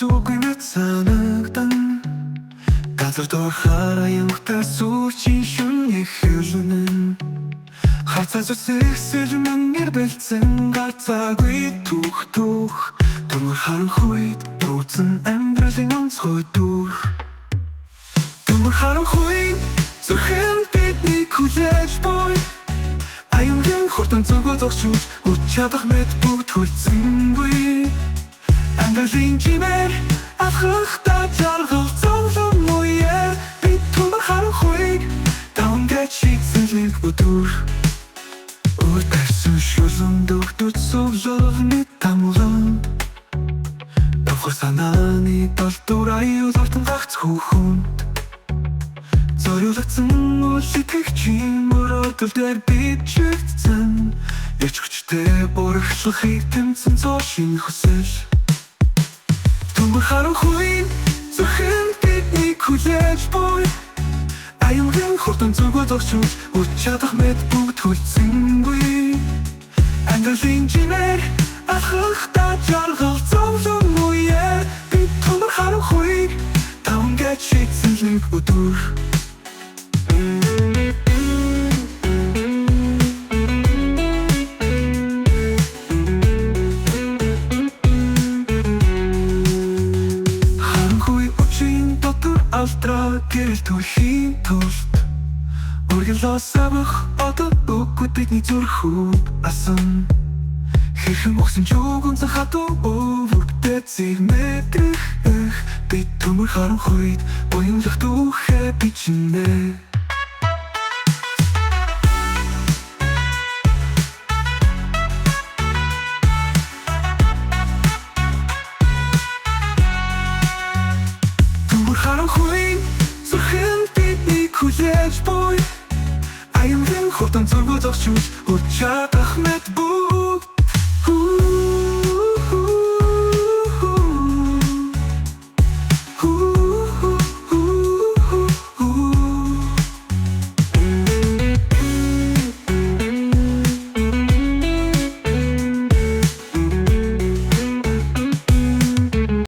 сүгнэт санагдан газар дорхаараа ямагтай сүүчийн шүнний хэлнэн хацаа зүсэх мангэр бэлцэн гацаагүй түүх төмөр харанхуйд дүүцэн амьдралын онцгой дүр төмөр харанхуйд зүрхэн бидний хүлээж буй аюулын хурдан зүгөө зогсож учаадах мэт бүгд хөлцөнгүй амьдралын чимээр алхахдаа жаргал зовлон мууяа бид төмөр харанхуйд давангаж шийдсэн бүдүр Өтөрсөн шүлэн дөгдөж сувлолны тамлан Давхар санааны толдуур аюултан гагц хүүхэнд Зориулагдсан үлэтгэгчийн мөрөөдөл дээр бид чигтсэн Ирч хүчтэй борхлохыг тэмцэн цоошин хүсэл Төмөр харанхуйд зүрхэн бидний хүлээж буй аюулын хурдан зүгөө зогсож учаадах мэт бүгд хөлцөнгүй амьдралын чимээр алхахдаа жаргал зовлон мууяа бид төмөр харанхуйд давангаж шийдсэн өдөр Алтраа гэрэл түлхийн тулд Үргэлж савах одоо үгүй бидний зүрхүүд асан Хэрхэн өгсөн ч үгэн захатуу өвөгдөө зэгмэтрэх бид төмөр харанхуйд буянлах дүүхэ бичнэ Харанхуйд зүрхэн бидний хүлээж буй аюулын хурдан зүрхөө зогсож учаадах мэт